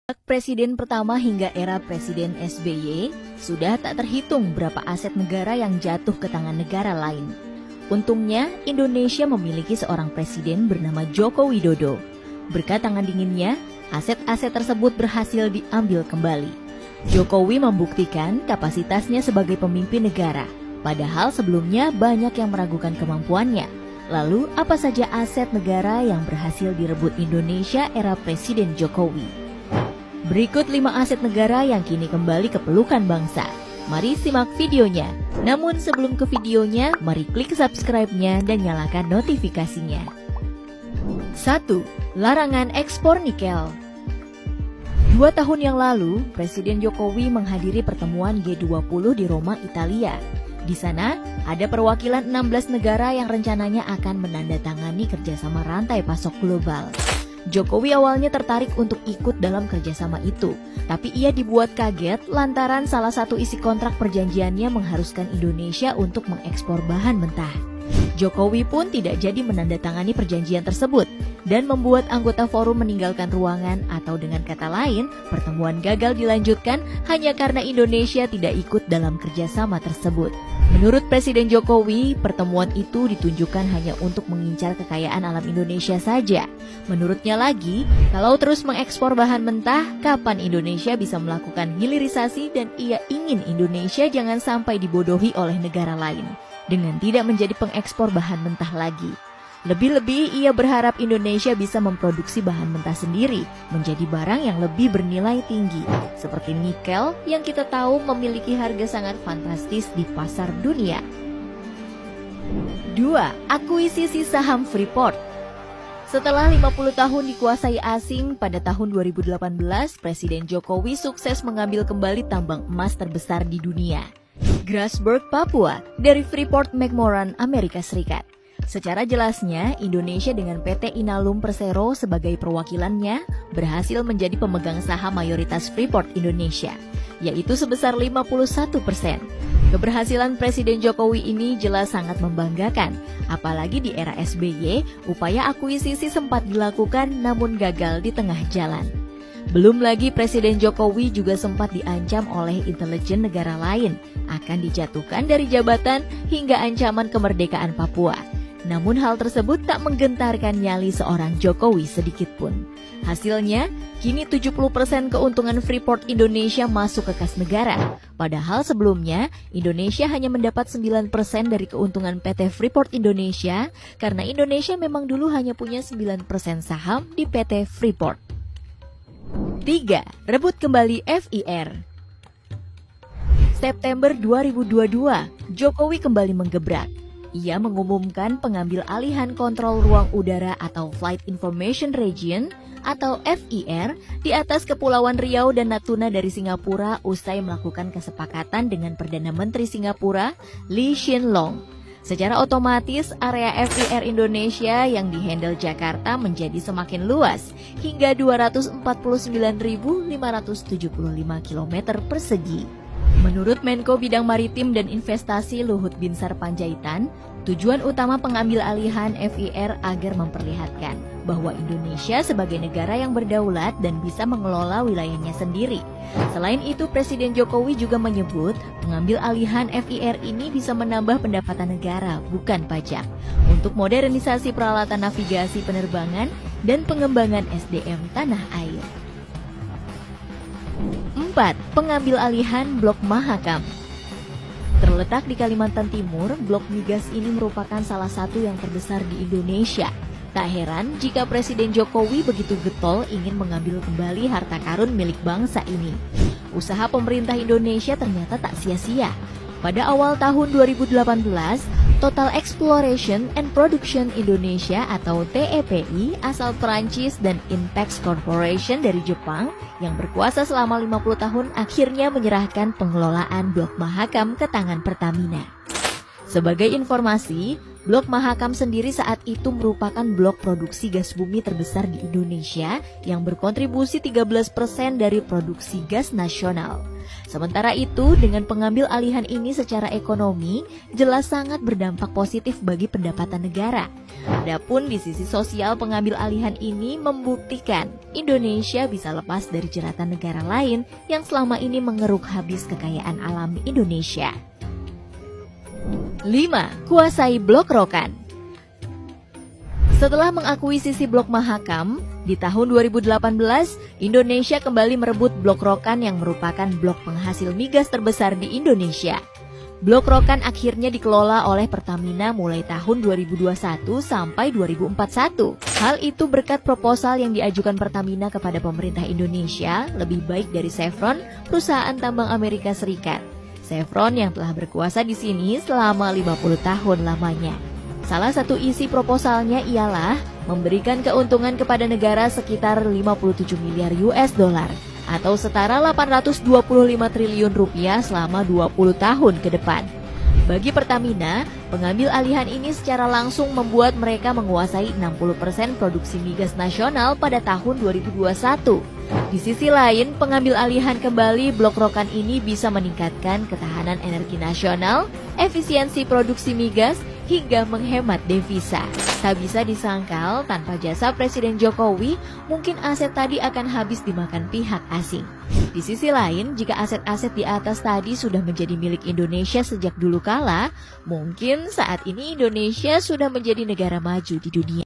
Sejak presiden pertama hingga era Presiden SBY, sudah tak terhitung berapa aset negara yang jatuh ke tangan negara lain. Untungnya, Indonesia memiliki seorang presiden bernama Joko Widodo. Berkat tangan dinginnya, aset-aset tersebut berhasil diambil kembali. Jokowi membuktikan kapasitasnya sebagai pemimpin negara, padahal sebelumnya banyak yang meragukan kemampuannya. Lalu, apa saja aset negara yang berhasil direbut Indonesia era Presiden Jokowi? Berikut 5 aset negara yang kini kembali ke pelukan bangsa. Mari simak videonya. Namun sebelum ke videonya, mari klik subscribe-nya dan nyalakan notifikasinya. 1. Larangan ekspor nikel. 2 tahun yang lalu, Presiden Jokowi menghadiri pertemuan G20 di Roma, Italia. Di sana, ada perwakilan 16 negara yang rencananya akan menandatangani kerjasama rantai pasok global. Jokowi awalnya tertarik untuk ikut dalam kerjasama itu, tapi ia dibuat kaget lantaran salah satu isi kontrak perjanjiannya mengharuskan Indonesia untuk mengekspor bahan mentah. Jokowi pun tidak jadi menandatangani perjanjian tersebut dan membuat anggota forum meninggalkan ruangan, atau dengan kata lain, pertemuan gagal dilanjutkan hanya karena Indonesia tidak ikut dalam kerjasama tersebut. Menurut Presiden Jokowi, pertemuan itu ditunjukkan hanya untuk mengincar kekayaan alam Indonesia saja. Menurutnya lagi, kalau terus mengekspor bahan mentah, kapan Indonesia bisa melakukan hilirisasi, dan ia ingin Indonesia jangan sampai dibodohi oleh negara lain dengan tidak menjadi pengekspor bahan mentah lagi. Lebih-lebih, ia berharap Indonesia bisa memproduksi bahan mentah sendiri menjadi barang yang lebih bernilai tinggi, seperti nikel yang kita tahu memiliki harga sangat fantastis di pasar dunia. 2. Akuisisi saham Freeport. Setelah 50 tahun dikuasai asing, pada tahun 2018, Presiden Jokowi sukses mengambil kembali tambang emas terbesar di dunia, Grasberg, Papua, dari Freeport-McMoRan, Amerika Serikat. Secara jelasnya, Indonesia dengan PT Inalum Persero sebagai perwakilannya berhasil menjadi pemegang saham mayoritas Freeport Indonesia, yaitu sebesar 51%. Keberhasilan Presiden Jokowi ini jelas sangat membanggakan, apalagi di era SBY, upaya akuisisi sempat dilakukan namun gagal di tengah jalan. Belum lagi Presiden Jokowi juga sempat diancam oleh intelijen negara lain akan dijatuhkan dari jabatan hingga ancaman kemerdekaan Papua. Namun hal tersebut tak menggentarkan nyali seorang Jokowi sedikitpun. Hasilnya, kini 70% keuntungan Freeport Indonesia masuk ke kas negara. Padahal sebelumnya, Indonesia hanya mendapat 9% dari keuntungan PT Freeport Indonesia karena Indonesia memang dulu hanya punya 9% saham di PT Freeport. 3. Rebut kembali FIR. September 2022, Jokowi kembali menggebrak. Ia mengumumkan pengambil alihan kontrol ruang udara atau Flight Information Region atau FIR di atas Kepulauan Riau dan Natuna dari Singapura usai melakukan kesepakatan dengan Perdana Menteri Singapura Lee Hsien Loong. Secara otomatis, area FIR Indonesia yang dihandle Jakarta menjadi semakin luas hingga 249.575 km persegi. Menurut Menko Bidang Maritim dan Investasi Luhut Binsar Panjaitan, tujuan utama pengambil alihan FIR agar memperlihatkan bahwa Indonesia sebagai negara yang berdaulat dan bisa mengelola wilayahnya sendiri. Selain itu, Presiden Jokowi juga menyebut pengambil alihan FIR ini bisa menambah pendapatan negara, bukan pajak, untuk modernisasi peralatan navigasi penerbangan dan pengembangan SDM tanah air. 4. Pengambil alihan Blok Mahakam. Terletak di Kalimantan Timur, blok migas ini merupakan salah satu yang terbesar di Indonesia. Tak heran jika Presiden Jokowi begitu getol ingin mengambil kembali harta karun milik bangsa ini. Usaha pemerintah Indonesia ternyata tak sia-sia. Pada awal tahun 2018, Total Exploration and Production Indonesia atau TEPI asal Perancis dan Inpex Corporation dari Jepang yang berkuasa selama 50 tahun akhirnya menyerahkan pengelolaan Blok Mahakam ke tangan Pertamina. Sebagai informasi, Blok Mahakam sendiri saat itu merupakan blok produksi gas bumi terbesar di Indonesia yang berkontribusi 13% dari produksi gas nasional. Sementara itu, dengan pengambil alihan ini secara ekonomi, jelas sangat berdampak positif bagi pendapatan negara. Adapun di sisi sosial, pengambil alihan ini membuktikan Indonesia bisa lepas dari jeratan negara lain yang selama ini mengeruk habis kekayaan alam Indonesia. 5. Kuasai Blok Rokan. Setelah mengakuisisi Blok Mahakam, di tahun 2018, Indonesia kembali merebut Blok Rokan yang merupakan blok penghasil migas terbesar di Indonesia. Blok Rokan akhirnya dikelola oleh Pertamina mulai tahun 2021 sampai 2041. Hal itu berkat proposal yang diajukan Pertamina kepada pemerintah Indonesia lebih baik dari Chevron, perusahaan tambang Amerika Serikat. Chevron yang telah berkuasa di sini selama 50 tahun lamanya. Salah satu isi proposalnya ialah memberikan keuntungan kepada negara sekitar 57 miliar US dollar atau setara 825 triliun rupiah selama 20 tahun ke depan. Bagi Pertamina, pengambil alihan ini secara langsung membuat mereka menguasai 60% produksi migas nasional pada tahun 2021. Di sisi lain, pengambil alihan kembali Blok Rokan ini bisa meningkatkan ketahanan energi nasional, efisiensi produksi migas, hingga menghemat devisa. Tak bisa disangkal, tanpa jasa Presiden Jokowi, mungkin aset tadi akan habis dimakan pihak asing. Di sisi lain, jika aset-aset di atas tadi sudah menjadi milik Indonesia sejak dulu kala, mungkin saat ini Indonesia sudah menjadi negara maju di dunia.